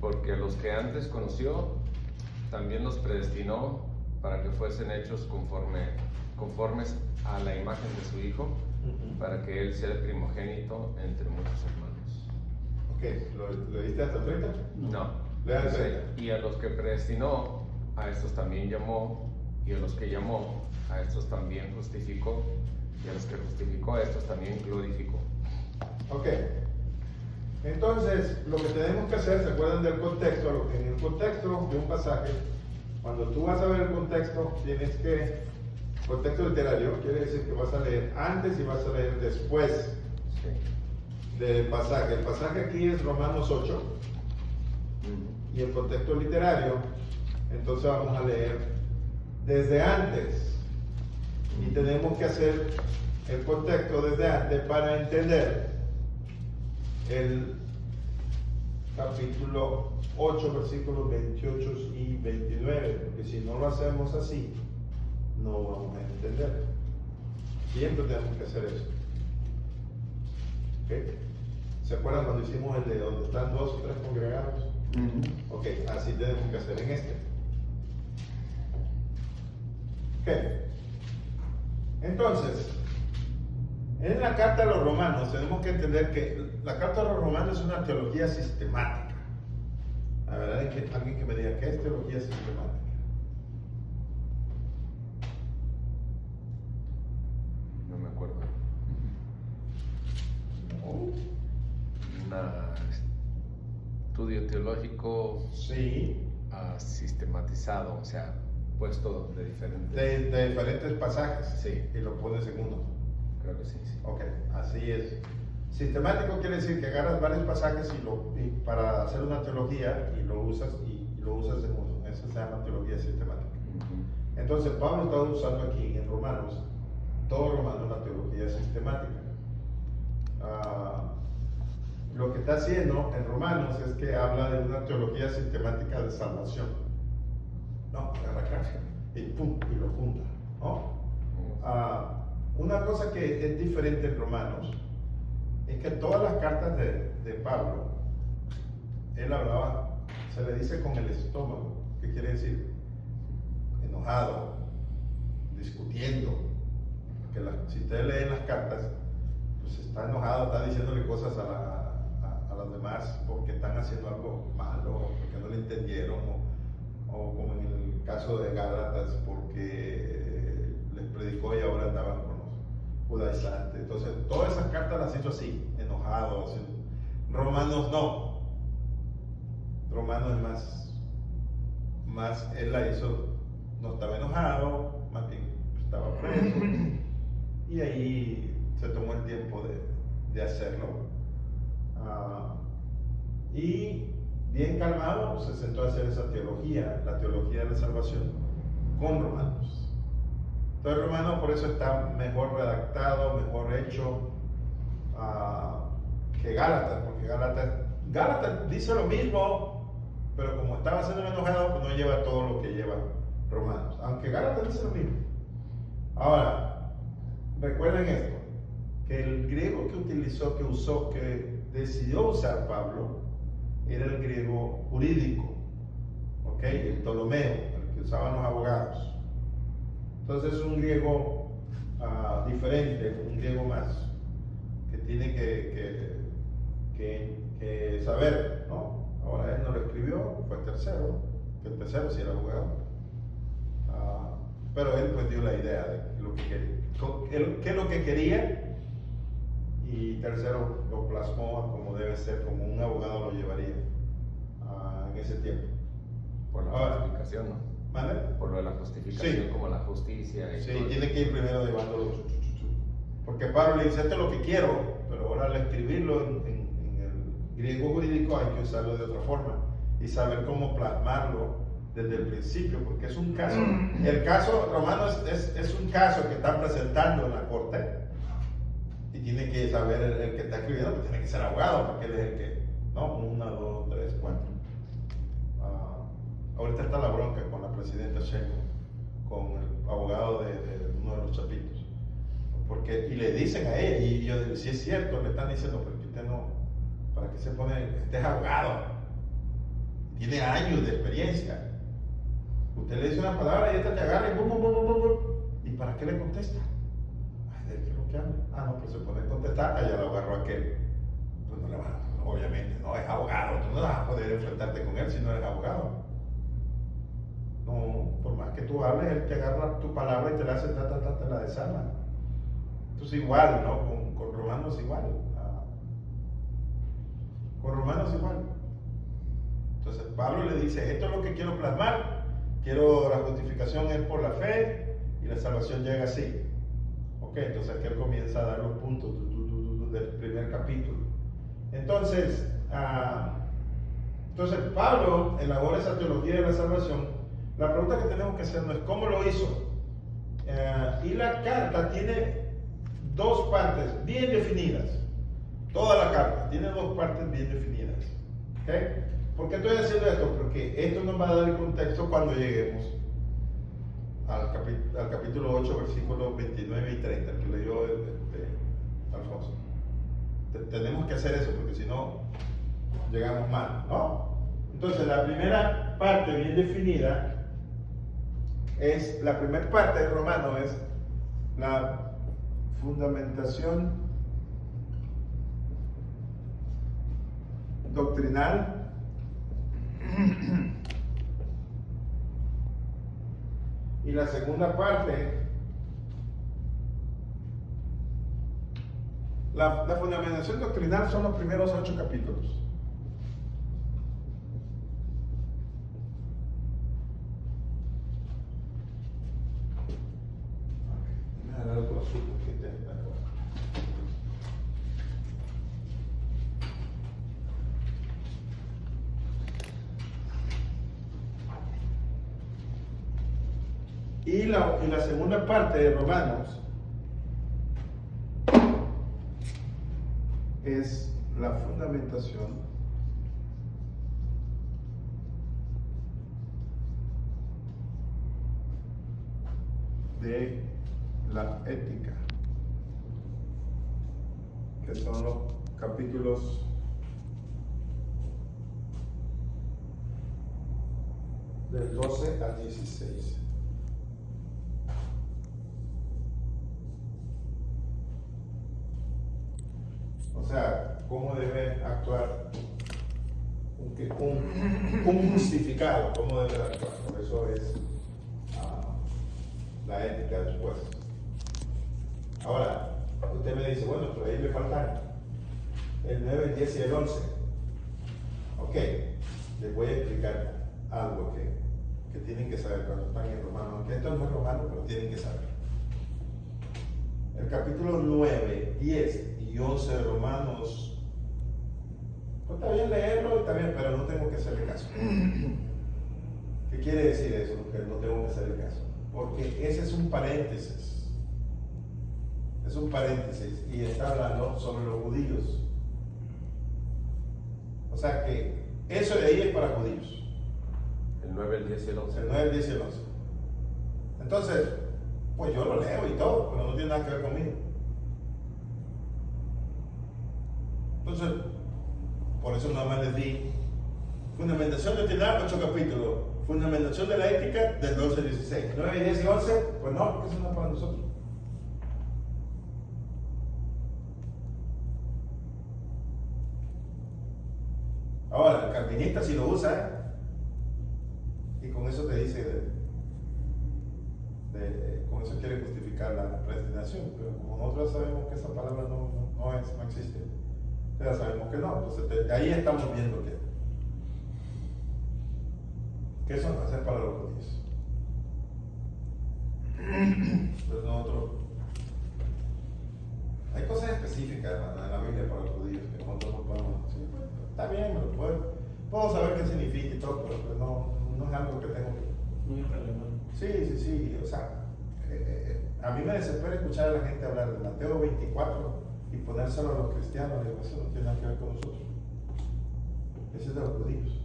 Porque a los que antes conoció, también los predestinó para que fuesen hechos conformes a la imagen de su Hijo, para que Él sea el primogénito entre muchos hermanos. Ok, ¿lo leíste hasta 30? No. Lea el Dice, 30. y a los que predestinó, a estos también llamó, y a los que llamó, a estos también justificó, y a los que justificó, a estos también glorificó. Ok. Entonces, lo que tenemos que hacer, ¿se acuerdan del contexto? En el contexto de un pasaje, cuando tú vas a ver el contexto, tienes que, contexto literario, quiere decir que vas a leer antes y vas a leer después del pasaje. El pasaje aquí es Romanos 8, y el contexto literario, entonces vamos a leer desde antes. Y tenemos que hacer el contexto desde antes para entender el capítulo 8, versículos 28 y 29, porque si no lo hacemos así, no vamos a entender. Siempre tenemos que hacer eso. ¿Okay? ¿Se acuerdan cuando hicimos el de donde están 2 o 3 congregados? Ok, así tenemos que hacer en este. Ok. Entonces, en la carta a los romanos tenemos que entender que la carta a los romanos es una teología sistemática. La verdad es que alguien que me diga ¿qué es teología sistemática? No me acuerdo. No. Un estudio teológico Sí. sistematizado, o sea, puesto de diferentes. De diferentes pasajes. Sí. Y lo pones en uno. Creo que sí, sí. Ok, así es. Sistemático quiere decir que agarras varios pasajes y para hacer una teología y lo usas en uno. Eso se llama teología sistemática. Entonces Pablo está usando aquí en Romanos, todo Romanos, la teología sistemática. Lo que está haciendo en Romanos es que habla de una teología sistemática de salvación. No, agarra acá y pum, y lo junta, ¿no? Una cosa que es diferente en Romanos es que todas las cartas de Pablo, él hablaba, se le dice con el estómago. ¿Qué quiere decir? Enojado, discutiendo. Porque si ustedes leen las cartas, pues está enojado, está diciéndole cosas a las demás porque están haciendo algo malo, porque no le entendieron, o como en el caso de Gálatas, porque les predicó y ahora andaban con los judaizantes. Entonces, todas esas cartas las hizo así, enojados. Romanos no. Romanos es más él la hizo, no estaba enojado, más bien estaba preso. Y ahí se tomó el tiempo de hacerlo. Y bien calmado se sentó a hacer esa teología, la teología de la salvación, con Romanos. Entonces Romanos por eso está mejor redactado, mejor hecho que Gálatas, porque Gálatas dice lo mismo, pero como estaba siendo enojado, pues no lleva todo lo que lleva Romanos, aunque Gálatas dice lo mismo. Ahora, recuerden esto, que el griego que decidió usar Pablo, era el griego jurídico, ¿ok? El Ptolomeo, el que usaban los abogados. Entonces es un griego diferente, un griego más, que tiene que saber, ¿no? Ahora él no lo escribió, fue Tercero, que el Tercero sí era abogado. Pero él pues dio la idea de lo que quería, qué es lo que quería, y Tercero lo plasmó a como debe ser, como un abogado lo llevaría en ese tiempo. Por la justificación, ¿no? ¿Vale? Por lo de la justificación, Sí. Como la justicia. Y Sí, todo. tiene que ir primero llevándolo. Porque Pablo le dice, esto es lo que quiero, pero ahora al escribirlo en el griego jurídico hay que usarlo de otra forma y saber cómo plasmarlo desde el principio, porque es un caso. El caso romano es un caso que están presentando en la corte. Y tiene que saber el que está escribiendo, pues tiene que ser abogado, porque él es el que, ¿no? 1, 2, 3, 4. Ahorita está la bronca con la presidenta Sheinbaum, con el abogado de uno de los chapitos. Y le dicen a ella, y yo digo, si es cierto, le están diciendo, pero que usted no, ¿para qué se pone? Usted es abogado. tiene años de experiencia. Usted le dice una palabra y esta te agarra y bum, bum, bum, bum, bum. ¿Y para qué le contesta? Ay, ¿de qué es lo que habla? Ah, no, pues se pone a contestar, allá lo agarró aquel. Pues no le va, obviamente, no es abogado, tú no vas a poder enfrentarte con él si no eres abogado. No, por más que tú hables, él te agarra tu palabra y te la hace, te la desarma. Entonces igual, ¿no? Con Romanos igual. Con Romanos igual. Entonces Pablo le dice, esto es lo que quiero plasmar, la justificación es por la fe y la salvación llega así. Ok, entonces aquí él comienza a dar los puntos del primer capítulo. Entonces Pablo elabora esa teología de la salvación. La pregunta que tenemos que hacernos es ¿cómo lo hizo? Y la carta tiene dos partes bien definidas. Toda la carta tiene dos partes bien definidas. ¿Okay? ¿Por qué estoy haciendo esto? Porque esto nos va a dar el contexto cuando lleguemos al capítulo 8, versículos 29 y 30, que leyó Alfonso. Tenemos que hacer eso, porque si no, llegamos mal, ¿no? Entonces, la primera parte bien definida la primera parte de Romano es la fundamentación doctrinal y la segunda parte, la fundamentación doctrinal son los primeros 8 capítulos. Algo azul que tenga. Y la segunda parte de Romanos es la fundamentación de la ética, que son los capítulos del 12 al 16. O sea, cómo debe actuar un justificado, cómo debe actuar. Por eso es la ética después. Ahora, usted me dice, bueno, pero ahí le faltan el 9, el 10 y el 11. Ok, les voy a explicar algo que tienen que saber cuando están en Romano, aunque esto no es romano, pero tienen que saber. El capítulo 9, 10 y 11 de Romanos, pues está bien leerlo, está bien, pero no tengo que hacerle caso. ¿Qué quiere decir eso? Que no tengo que hacerle caso. Porque ese es un paréntesis. Es un paréntesis y está hablando sobre los judíos. O sea que eso de ahí es para judíos. El 9, el 10 y el 11. El 9, el 10 y el 11. Entonces, pues yo lo leo y todo, pero no tiene nada que ver conmigo. Entonces, por eso nada más les di fundamentación doctrinal, 8 capítulos. Fundamentación de la ética, del 12 al 16. 9, 10 y 11, pues no, porque eso no es para nosotros. Ahora, el calvinista si lo usa, y con eso te dice, con eso quiere justificar la predestinación, pero como nosotros sabemos que esa palabra no existe, ya sabemos que no, entonces ahí estamos viendo que eso va a ser para los judíos. Entonces nosotros, hay cosas específicas en la Biblia para los judíos que nosotros no podemos decir, pues, está bien, puedo saber qué significa y todo, pero no es algo que tengo que... Muy relevante. Sí, o sea, a mí me desespera escuchar a la gente hablar de Mateo 24 y ponérselo a los cristianos, y eso no tiene nada que ver con nosotros. Ese es de los judíos.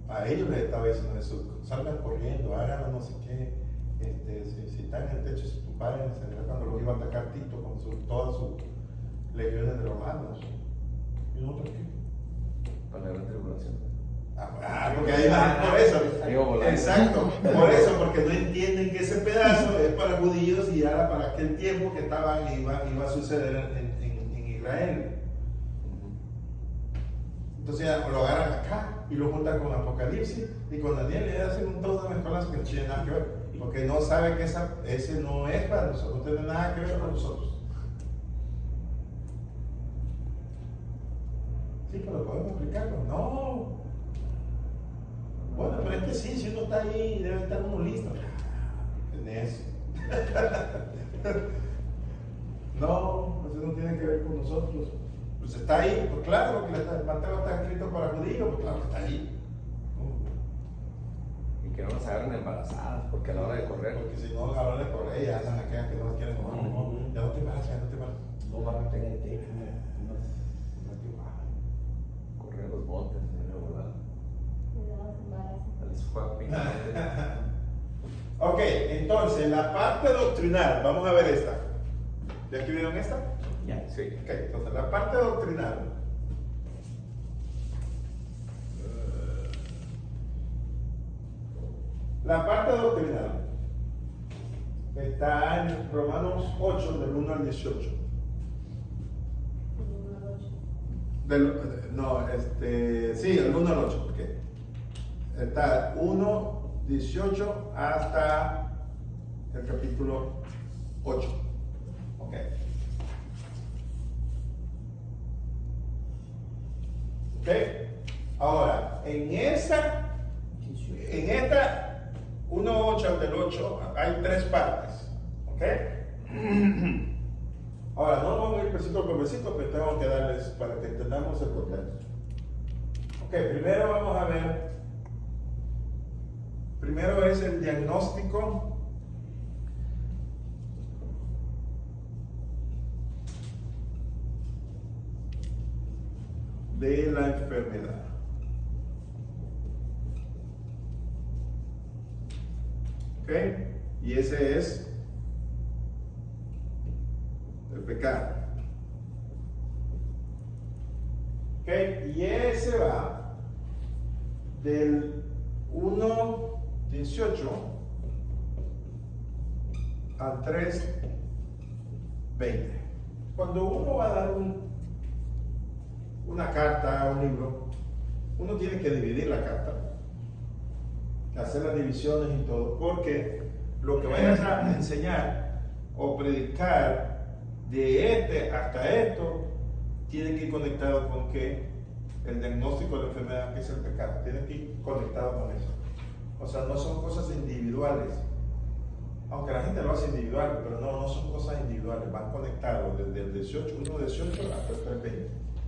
A ellos les estaba diciendo Jesús, salgan corriendo, hagan no sé qué, si están en el techo, párense, cuando los iba a atacar Tito con todas sus legiones de romanos. ¿Y nosotros qué? Para la gran tribulación. Porque ahí va, por eso. Digo, volando. Exacto, por eso, porque no entienden que ese pedazo es para judíos y era para aquel tiempo que iba a suceder en Israel. Entonces lo agarran acá y lo juntan con Apocalipsis y con Daniel y hacen todas las cosas que no tienen nada que ver, porque no saben que ese no es para nosotros, no tiene nada que ver con nosotros. Sí, pero podemos explicarlo. No. Bueno, pero es que sí, si uno está ahí, debe estar uno listo. En eso. No, eso no tiene que ver con nosotros. Pues está ahí, pues claro, que Mateo está escrito para judíos, pues claro que está ahí. Y que no nos agarren embarazadas, porque a la hora de correr. Porque si no, a la hora de correr, ya andan aquellas que no las quieren. Ya no te vas, ya no te vas. No van a tener tiempo. Correr a los montes, ¿verdad? Les fue a pintar. Ok, entonces la parte doctrinal, vamos a ver esta. ¿Ya que vieron esta? Ya. Sí. Ok, entonces la parte doctrinal. La parte doctrinal está en Romanos 8, del 1 al 18. Sí, del 1 al 8, porque está 1, 18 hasta el capítulo 8. Ok. Ok. Ahora, en esta 1.8 del 8 hay 3 partes. Ok. Ahora, no vamos a ir versículo por versículo, pero tengo que darles para que entendamos el contexto. Ok, primero vamos a ver. Primero es el diagnóstico de la enfermedad. ¿Ok? Y ese es el pecado. ¿Ok? Y ese va del 1.18 al 3.20. Cuando uno va a dar una carta, un libro, uno tiene que dividir la carta, hacer las divisiones y todo, porque lo que vayas a enseñar o predicar de este hasta esto tiene que ir conectado con que el diagnóstico de la enfermedad, que es el pecado, tiene que ir conectado con eso. O sea, no son cosas individuales, aunque la gente lo hace individual, pero no son cosas individuales, van conectados desde el 18 hasta el 3.20.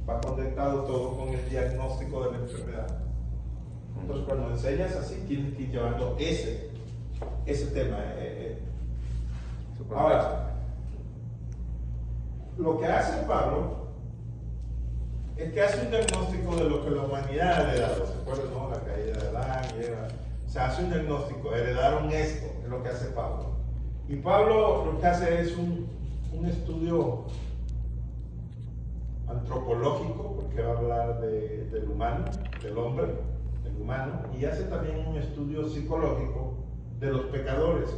Va conectado todo con el diagnóstico de la enfermedad. Entonces, cuando enseñas así, tienes que ir llevando ese tema. Ahora, lo que hace Pablo es que hace un diagnóstico de lo que la humanidad ha heredado. ¿Se acuerdan, no? La caída de Adán y Eva. O sea, hace un diagnóstico, heredaron esto, es lo que hace Pablo. Y Pablo lo que hace es un estudio antropológico, porque va a hablar del humano, del hombre, del humano, y hace también un estudio psicológico de los pecadores,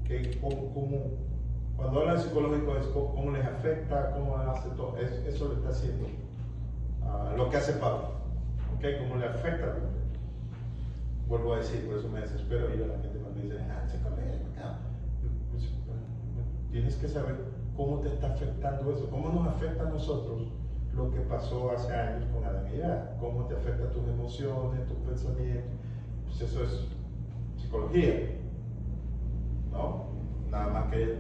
que cuando habla de psicológico es cómo les afecta, cómo hace todo, eso le está haciendo lo que hace Pablo, ¿okay? Cómo le afecta al hombre. Vuelvo a decir, por eso me desespero y a la gente cuando dice, tienes que saber cómo te está afectando eso, cómo nos afecta a nosotros lo que pasó hace años con Adán y Eva, cómo te afecta tus emociones, tus pensamientos. Pues eso es psicología, ¿no? Nada más que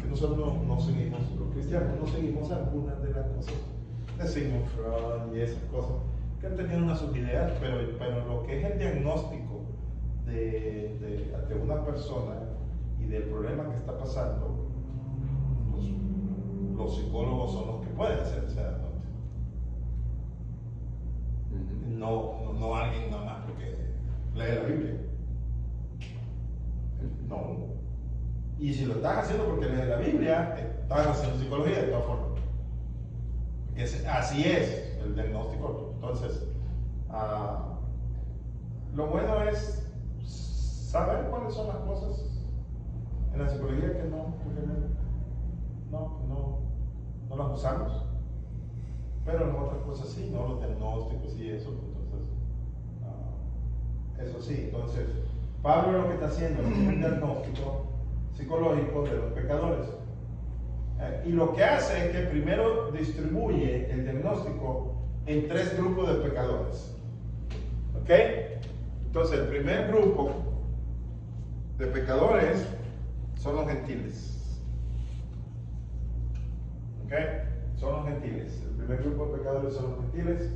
nosotros no seguimos, los cristianos no seguimos algunas de las cosas de Sigmund Freud y esas cosas que han tenido unas subideas, pero lo que es el diagnóstico de una persona y del problema que está pasando, los psicólogos son los que pueden hacer ese diagnóstico. No alguien nada más porque lee la Biblia. No. Y si lo estás haciendo porque lees la Biblia, estás haciendo psicología de todas formas. Porque así es el diagnóstico. Entonces, lo bueno es saber cuáles son las cosas en la psicología que no las usamos, pero en otras cosas sí, ¿no? Los diagnósticos y eso, entonces, eso sí. Entonces, Pablo lo que está haciendo es un diagnóstico psicológico de los pecadores. Y lo que hace es que primero distribuye el diagnóstico en 3 grupos de pecadores. ¿Ok? Entonces, el primer grupo de pecadores son los gentiles. ¿Ok? Son los gentiles. El primer grupo de pecadores son los gentiles.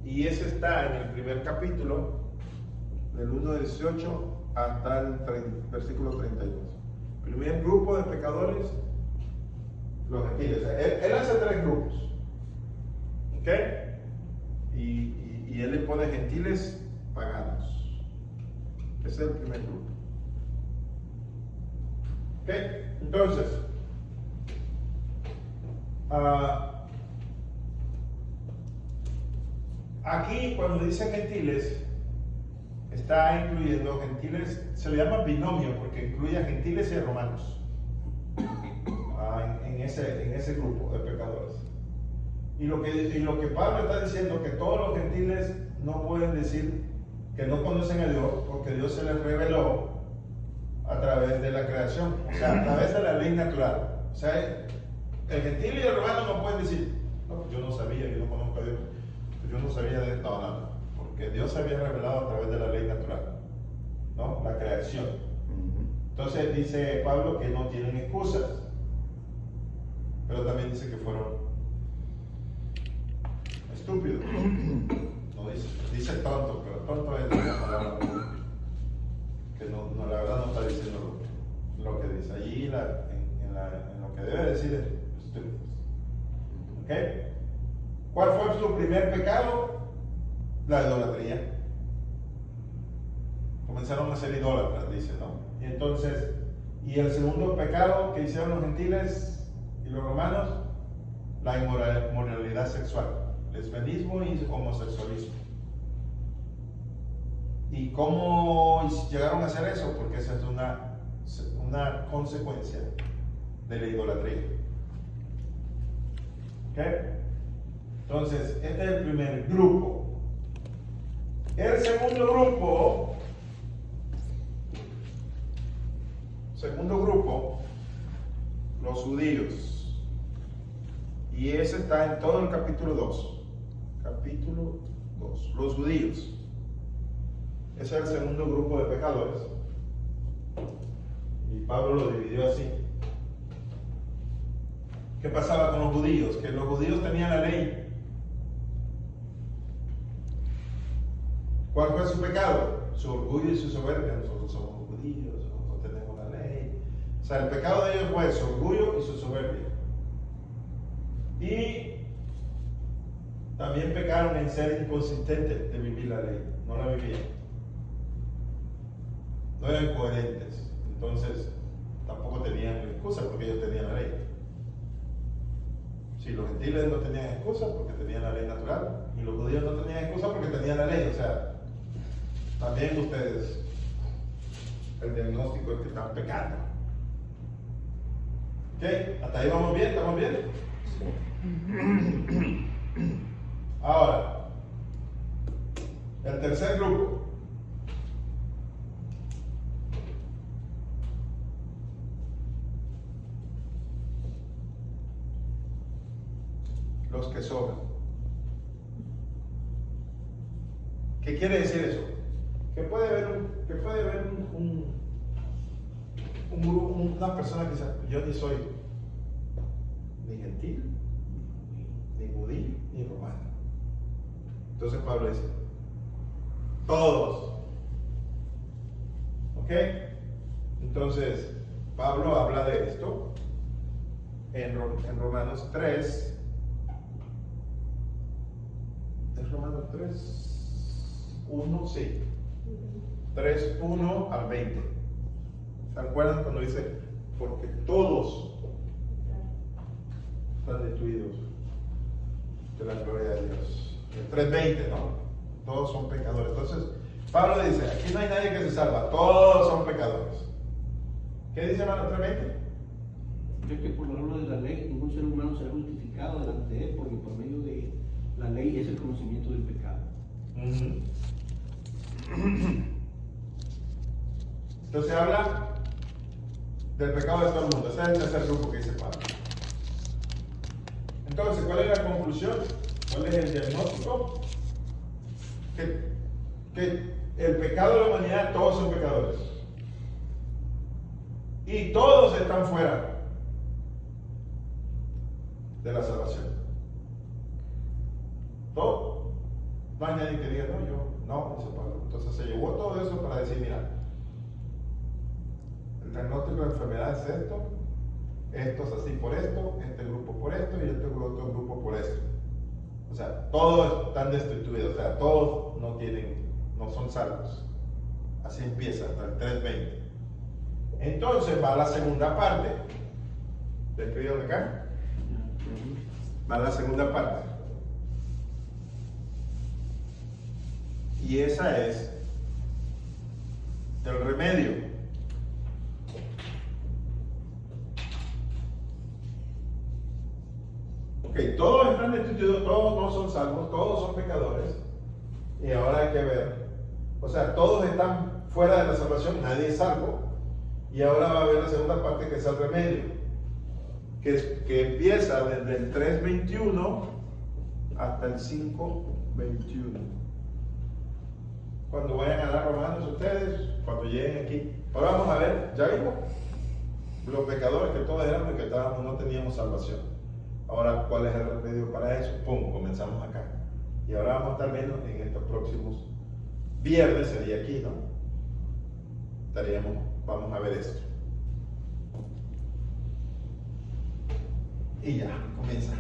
Y ese está en el primer capítulo, del 1:18 hasta el versículo 32. Primer grupo de pecadores, los gentiles. Él hace 3 grupos. ¿Ok? Y él le pone gentiles paganos. Ese es el primer grupo. ¿Ok? Entonces, aquí cuando dice gentiles, está incluyendo gentiles, se le llama binomio porque incluye a gentiles y a romanos en ese grupo de pecadores. Y lo que Pablo está diciendo es que todos los gentiles no pueden decir que no conocen a Dios porque Dios se les reveló a través de la creación, o sea, a través de la ley natural. O sea, el gentil y el romano no pueden decir, no, yo no sabía, yo no conozco a Dios, yo no sabía de esto, no, porque Dios se había revelado a través de la ley natural, ¿no? La creación. Entonces dice Pablo que no tienen excusas, pero también dice que fueron estúpidos. No dice tonto, pero tonto es una palabra que no, la verdad no está diciendo lo que dice. Allí en lo que debe decir es estúpidos. ¿Ok? ¿Cuál fue su primer pecado? La idolatría. Comenzaron a ser idólatras, dice, ¿no? Y entonces, y el segundo pecado que hicieron los gentiles y los romanos, la inmoralidad sexual, lesbianismo y homosexualismo. ¿Y cómo llegaron a hacer eso? Porque esa es una consecuencia de la idolatría. ¿Ok? Entonces, este es el primer grupo. El segundo grupo, los judíos. Y ese está en todo el capítulo 2. Capítulo 2. Los judíos. Ese es el segundo grupo de pecadores. Y Pablo lo dividió así. ¿Qué pasaba con los judíos? Que los judíos tenían la ley. ¿Cuál fue su pecado? Su orgullo y su soberbia. Nosotros somos judíos, nosotros tenemos la ley. O sea, el pecado de ellos fue su orgullo y su soberbia. Y también pecaron en ser inconsistentes de vivir la ley. No la vivían. No eran coherentes. Entonces, tampoco tenían excusa porque ellos tenían la ley. Si los gentiles no tenían excusa porque tenían la ley natural, y los judíos no tenían excusa porque tenían la ley. O sea, también ustedes, el diagnóstico es que están pecando. ¿Ok? ¿Hasta ahí vamos bien? ¿Estamos bien? Sí. Ahora, el tercer grupo. Los que sobran. ¿Qué quiere decir eso? Que puede haber una persona que dice, yo ni soy ni gentil, ni judío, ni romano. Entonces Pablo dice, todos. ¿Ok? Entonces, Pablo habla de esto en Romanos 3. ¿Es Romanos 3? 1, sí. 3, 1 al 20. ¿Se acuerdan cuando dice, porque todos están destruidos de la gloria de Dios? El 3:20, ¿no? todos son pecadores. Entonces, Pablo dice, aquí no hay nadie que se salva, todos son pecadores. ¿Qué dice hermano 3:20? Ya que por la obra de la ley ningún ser humano será justificado delante de él, porque por medio de la ley es el conocimiento del pecado. Entonces habla del pecado de todo el mundo. Ese es el tercer grupo que dice Pablo. Entonces, ¿cuál es la conclusión? ¿Cuál es el diagnóstico? Que el pecado de la humanidad, todos son pecadores. Y todos están fuera de la salvación. Todo. No hay nadie que diga, no, yo, no, dice Pablo. Entonces se llevó todo eso para decir, mira, el diagnóstico de la enfermedad es esto, esto es así por esto, este grupo por esto y este otro grupo por esto. O sea, todos están destituidos, o sea, todos no son salvos. Así empieza hasta el 3:20. Entonces va la segunda parte. ¿Describido de acá? Va la segunda parte. Y esa es el remedio. Ok, todos están destituidos, todos no son salvos, todos son pecadores. Y ahora hay que ver. O sea, todos están fuera de la salvación, nadie es salvo. Y ahora va a haber la segunda parte que es el remedio. Que empieza desde el 3:21 hasta el 5:21. Cuando vayan a dar Romanos ustedes, cuando lleguen aquí. Ahora vamos a ver, ya vimos los pecadores que todos éramos y que no teníamos salvación. Ahora, ¿cuál es el remedio para eso? Pum, comenzamos acá. Y ahora vamos a estar viendo en estos próximos viernes, sería aquí, ¿no? Vamos a ver esto. Y ya, comienza.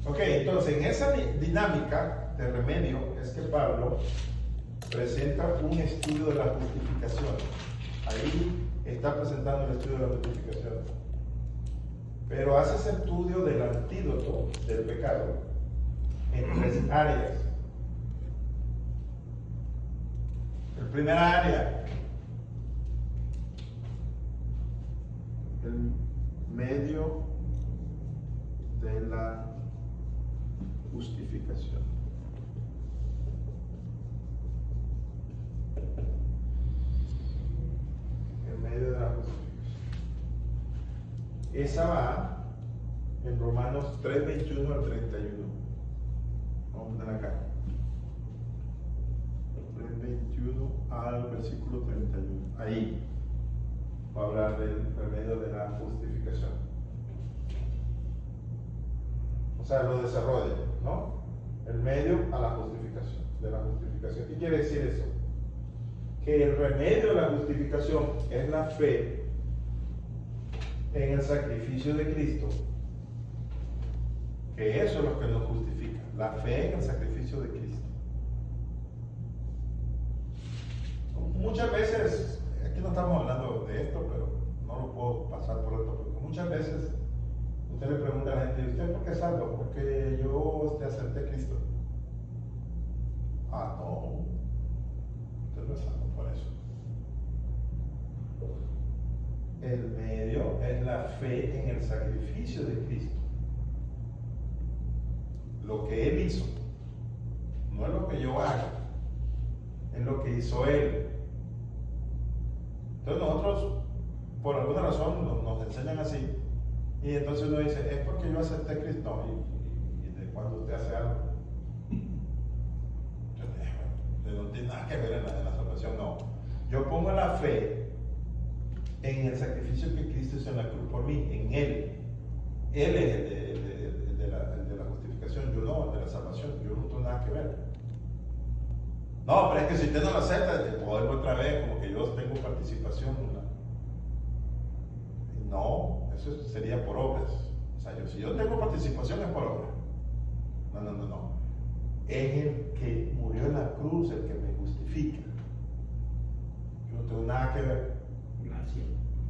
Ok, entonces en esa dinámica de remedio es que Pablo presenta un estudio de la justificación. Ahí está presentando el estudio de la justificación. Pero hace ese estudio del antídoto del pecado en 3 áreas. El primer área, el medio de la justificación. El medio de la justificación. Esa va en Romanos 3:21 al 31. Vamos a poner acá. 3:21 al versículo 31. Ahí va a hablar del remedio de la justificación. O sea, lo desarrolla, ¿no? El medio a la justificación, de la justificación. ¿Qué quiere decir eso? Que el remedio de la justificación es la fe en el sacrificio de Cristo, que eso es lo que nos justifica, la fe en el sacrificio de Cristo. Muchas veces, aquí no estamos hablando de esto, pero no lo puedo pasar por alto, porque muchas veces usted le pregunta a la gente, ¿usted por qué es salvo? Porque yo acepté a Cristo. Ah, no, usted no es salvo por eso. El medio es la fe en el sacrificio de Cristo. Lo que Él hizo, no es lo que yo haga, es lo que hizo Él. Entonces nosotros, por alguna razón, nos enseñan así, y entonces uno dice, es porque yo acepté a Cristo. No, ¿y de cuándo usted hace algo? No tiene nada que ver en la salvación, no. Yo pongo la fe en el sacrificio que Cristo hizo en la cruz por mí, en Él. Él es el de la justificación, yo no, el de la salvación, yo no tengo nada que ver. No, pero es que si usted no lo acepta, te vuelvo otra vez, como que yo tengo participación. No, eso sería por obras. O sea, si yo tengo participación es por obra. No. Es el que murió en la cruz el que me justifica. Yo tengo nada que ver. Gracias.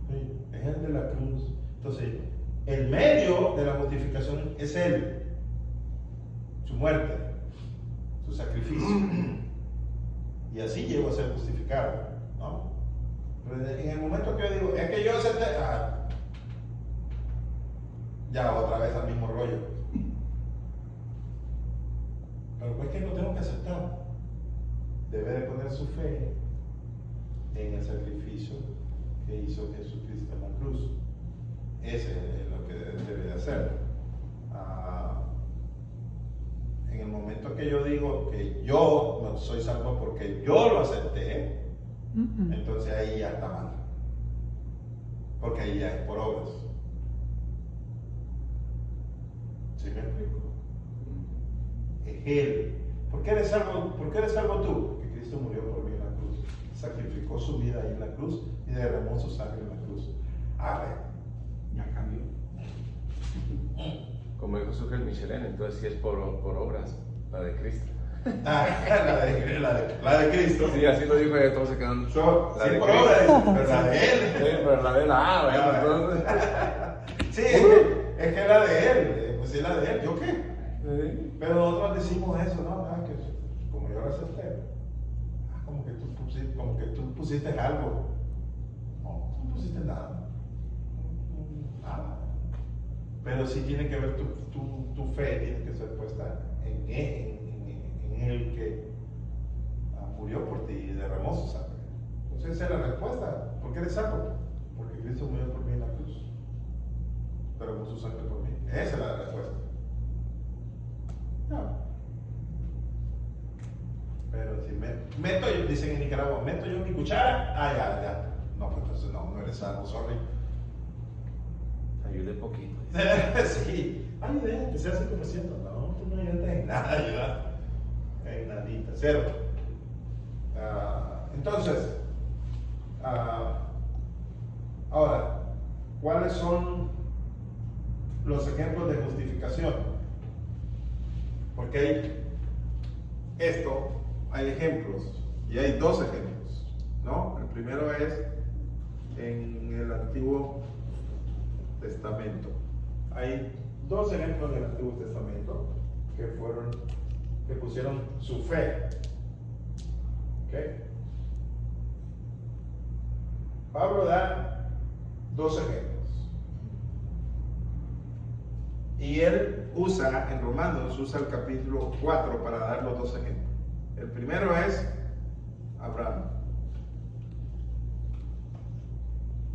Sí, es el de la cruz. Entonces, el medio de la justificación es Él, su muerte, su sacrificio. Y así llego a ser justificado, ¿no? Pero en el momento que yo digo, es que yo acepté, ya otra vez al mismo rollo. Pero pues que no tengo que aceptar. Debe de poner su fe en el sacrificio que hizo Jesucristo en la cruz. Ese es lo que debe de hacer. En el momento que yo digo que yo no soy salvo porque yo lo acepté, entonces ahí ya está mal. Porque ahí ya es por obras. ¿Sí me explico? Es Él. ¿Por qué eres salvo tú? Porque Cristo murió por mí en la cruz. Sacrificó su vida ahí en la cruz y derramó su sangre en la cruz. Ya cambió. Como dijo Sugel Michelin, entonces sí es por obras, la de Cristo. La de Cristo. Sí, así lo dijo y todos se quedan. Sí, La de por Cristo. obras, pero la de Él. Sí, pero la de él, bueno, entonces. Sí, es que la de Él. Pues sí, la de Él. ¿Yo qué? Sí. Pero nosotros decimos eso, ¿no? Que como yo lo acepté, como que tú pusiste algo. No, tú no pusiste nada. Nada. Pero sí tiene que ver tu fe, tiene que ser puesta en el que murió por ti y derramó su sangre. Entonces esa es la respuesta. ¿Por qué eres salvo? Porque Cristo murió por mí en la cruz. Derramó su sangre por mí. Esa es la respuesta. No. Pero si meto, dicen en Nicaragua, meto yo mi cuchara, ya. No, pues entonces no eres salvo, sorry. Ayude poquito. Sí, ayudé, que sea 5%. No, tú no ayudas en nada, ayuda. En nadita, cero. Entonces, ahora, ¿cuáles son los ejemplos de justificación? Porque hay ejemplos, y hay dos ejemplos, ¿no? El primero es en el Antiguo Testamento. Hay dos ejemplos del Antiguo Testamento que pusieron su fe. ¿Ok? Pablo da dos ejemplos. Y él en Romanos, usa el capítulo 4 para dar los dos ejemplos. El primero es Abraham.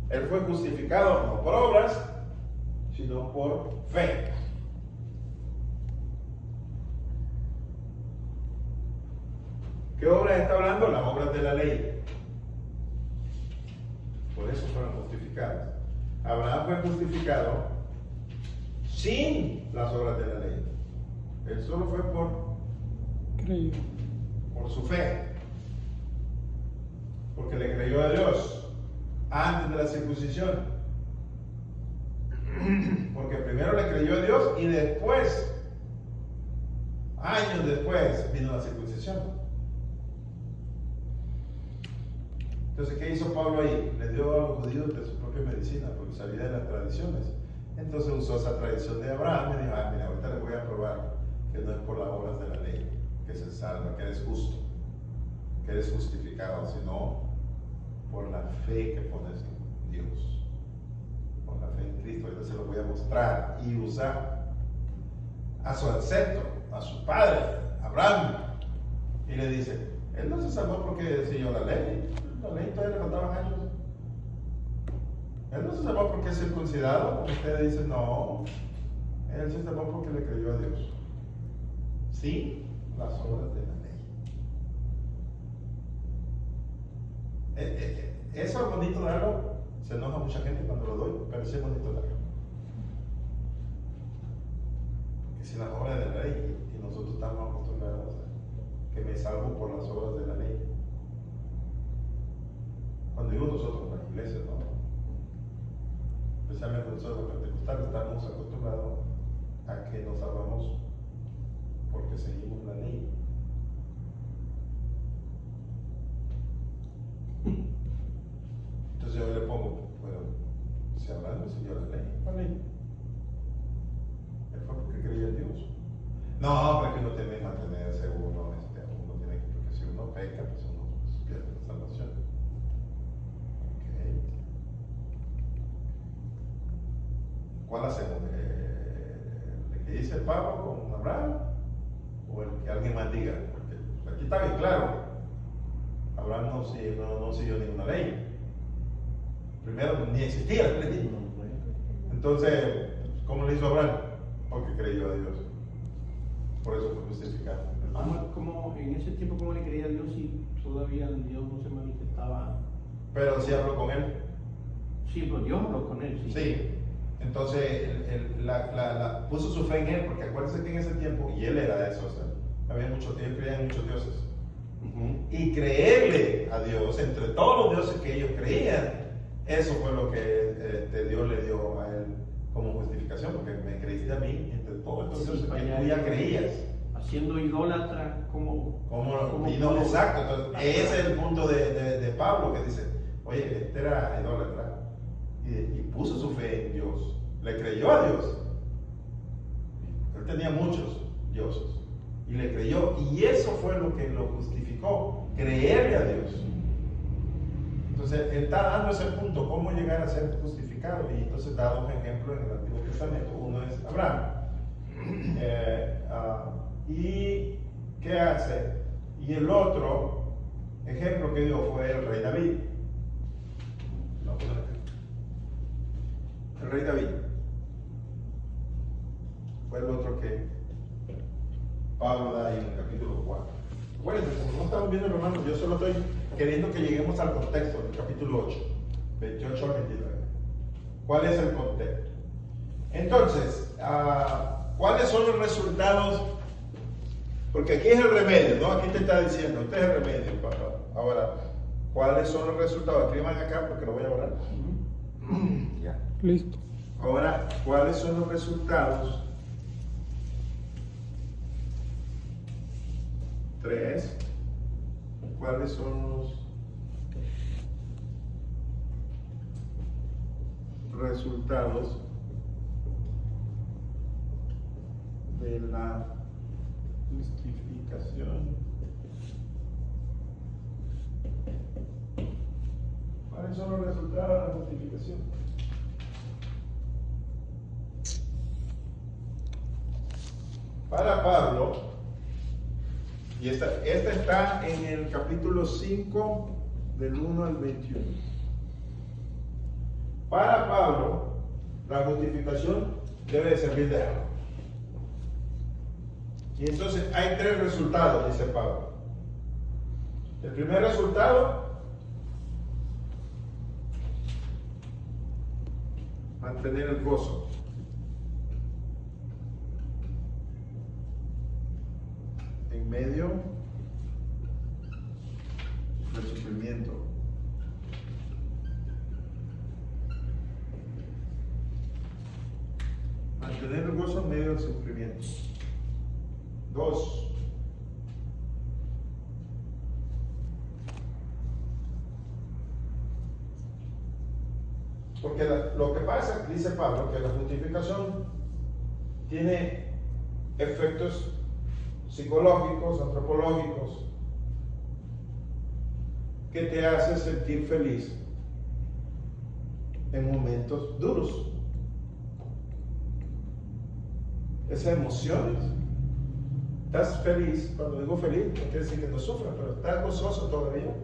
Él fue justificado no por obras, sino por fe. ¿Qué obras está hablando? Las obras de la ley. Por eso fueron justificadas. Abraham fue justificado sin las obras de la ley. Él solo fue por su fe. Porque le creyó a Dios antes de la circuncisión. Porque primero le creyó a Dios y después, años después, vino la circuncisión. Entonces, ¿qué hizo Pablo ahí? Le dio a los judíos de su propia medicina, porque sabía de las tradiciones. Entonces usó esa tradición de Abraham y dijo, mira, ahorita les voy a probar que no es por las obras de la ley que se salva, que eres justo, que eres justificado, sino por la fe que pones en Dios, por la fe en Cristo. Ahorita se lo voy a mostrar y usar a su ancestro, a su padre, Abraham, y le dice, él no se salvó porque siguió la ley todavía le faltaban años. Él no se salvó porque es circuncidado, como ustedes dicen, no, él se salvó porque le creyó a Dios. Sí, las obras de la ley. Eso es bonito darlo, se enoja mucha gente cuando lo doy, pero sí es bonito darlo. Que si las obras de la ley, y nosotros estamos acostumbrados a que me salvo por las obras de la ley. Cuando digo nosotros, las iglesias, ¿no? Especialmente nosotros los pentecostales estamos acostumbrados a que nos salvamos porque seguimos la ley. No, pero es que uno tiene que mantenerse, uno tiene que, porque si uno peca, pues uno pierde la salvación. Okay. ¿Cuál hacemos? ¿El que dice Pablo con Abraham? ¿O el que alguien más diga? Porque aquí está bien claro. Abraham no siguió ninguna ley. Primero, ni existía la ley. Entonces, ¿cómo le hizo Abraham? Porque creyó a Dios. Por eso fue justificado. ¿Cómo en ese tiempo cómo le creía a Dios si todavía Dios no se manifestaba? Pero sí habló con él. Sí, pero Dios habló con él. Sí. Entonces, puso su fe en él, porque acuérdense que en ese tiempo, y él era de esos, él creía en muchos dioses. Y creerle a Dios, entre todos los dioses que ellos creían, eso fue lo que Dios le dio a él como justificación, porque me creíste a mí entre todos estos dioses que tú ya creías. Haciendo idólatra como no, exacto. Entonces, ese es el punto de Pablo, que dice, oye, este era idólatra y puso su fe en Dios, le creyó a Dios. Él tenía muchos dioses y le creyó, y eso fue lo que lo justificó, creerle a Dios. Entonces, él está dando ese punto, cómo llegar a ser justificado, y entonces da dos ejemplos en el Antiguo Testamento. Uno es Abraham. ¿Y qué hace? Y el otro ejemplo que dio fue el rey David. El rey David fue el otro que Pablo da ahí en el capítulo 4. Bueno, como no estamos viendo, hermanos, yo solo estoy queriendo que lleguemos al contexto del capítulo 8, 28 al 29. ¿Cuál es el contexto? Entonces, ¿cuáles son los resultados? Porque aquí es el remedio, ¿no? Aquí te está diciendo, este es el remedio, papá. Ahora, ¿cuáles son los resultados? Escriban acá porque lo voy a borrar. Ya. Listo. Ahora, ¿cuáles son los resultados? 3. ¿Cuáles son los resultados de la justificación? ¿Cuáles son los resultados de la justificación? Para Pablo, y esta está en el capítulo 5, del 1 al 21. Para Pablo, la justificación debe de servir de algo. Y entonces hay 3 resultados, dice Pablo. El primer resultado, mantener el gozo. En medio del sufrimiento. Mantener el gozo en medio del sufrimiento. 2. Porque lo que pasa, dice Pablo, que la justificación tiene efectos psicológicos, antropológicos, que te hace sentir feliz en momentos duros. Esas emociones, estás feliz, cuando digo feliz, no quiere decir que no sufras, pero estás gozoso todavía,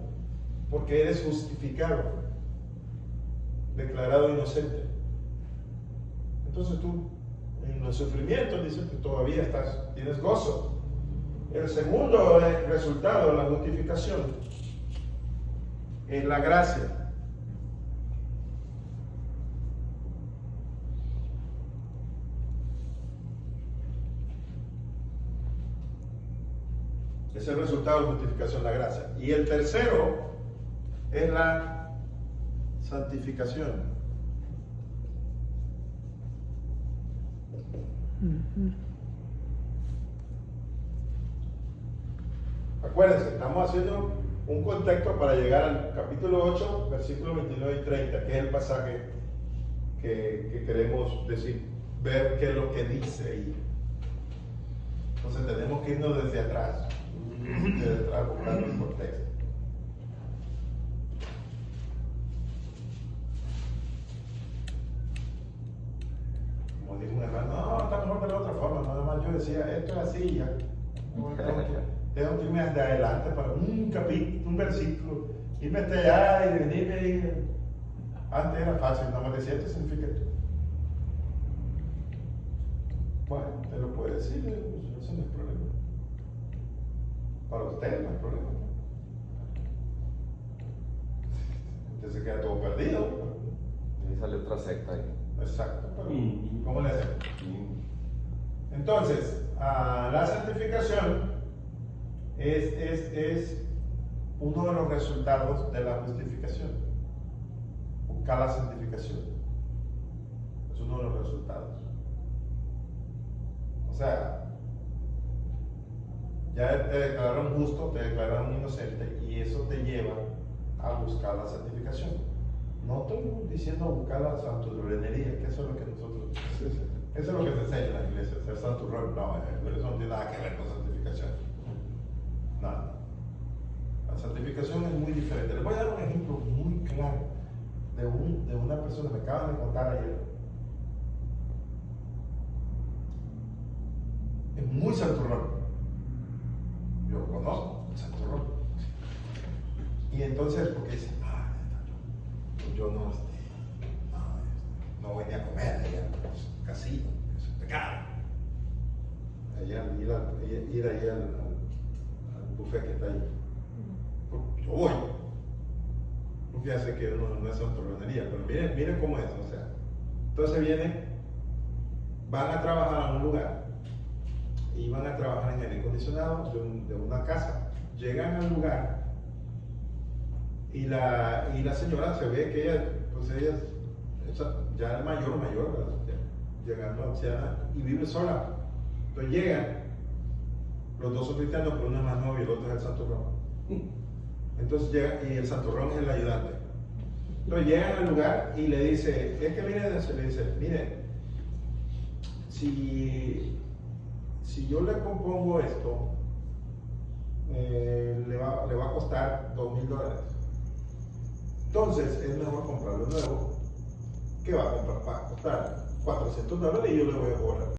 porque eres justificado, declarado inocente. Entonces tú, en los sufrimientos, dices que todavía tienes gozo. El segundo resultado de la justificación es la gracia. Es el resultado de la justificación, la gracia. Y el tercero es la santificación. Acuérdense, estamos haciendo un contexto para llegar al capítulo 8, versículos 29 y 30, que es el pasaje que queremos ver qué es lo que dice ahí. Entonces tenemos que irnos desde atrás, buscando el contexto. Como dijo un hermano, no, está mejor de la otra forma, nada más yo decía, esto es así ya. No, tengo que irme hacia adelante para un capítulo, un versículo, irme hasta allá y venirme ahí. Antes era fácil, nada más decía, esto significa esto. Bueno, te lo puede decir, eso no es problema. Para usted no es problema. Usted se queda todo perdido. Y sale otra secta ahí. Exacto, pero ¿cómo le hacemos? Entonces, la santificación es uno de los resultados de la justificación. Buscar la santificación. Es uno de los resultados. O sea, ya te declararon justo, te declararon inocente y eso te lleva a buscar la santificación. No estoy diciendo buscar la santurronería, que eso es lo que nosotros, eso es lo que se enseña en la iglesia, ser santurrón. No, eso no tiene nada que ver con santificación. Nada. La santificación es muy diferente. Les voy a dar un ejemplo muy claro de una persona, me acaban de contar ayer. Es muy santurrón. Yo lo conozco, el santurrón. Y entonces, porque dice, yo no venía a comer allá, pues, casino, eso es pecado. Ir ahí al buffet que está ahí. Yo voy. Porque ya sé que no es santurronería, pero miren cómo es, o sea. Entonces van a trabajar a un lugar y van a trabajar en aire acondicionado de una casa. Llegan al lugar y la señora se ve que ella ya es mayor, llegando anciana y vive sola. Entonces llegan, los dos son cristianos, pero uno es más nuevo y el otro es el santurrón. Entonces llega y el santurrón es el ayudante. Entonces llegan al lugar y le dice, es que mire, si yo le compongo esto, le va a costar $2,000. Entonces es mejor comprarlo nuevo, que va a costar $400 y yo le voy a cobrar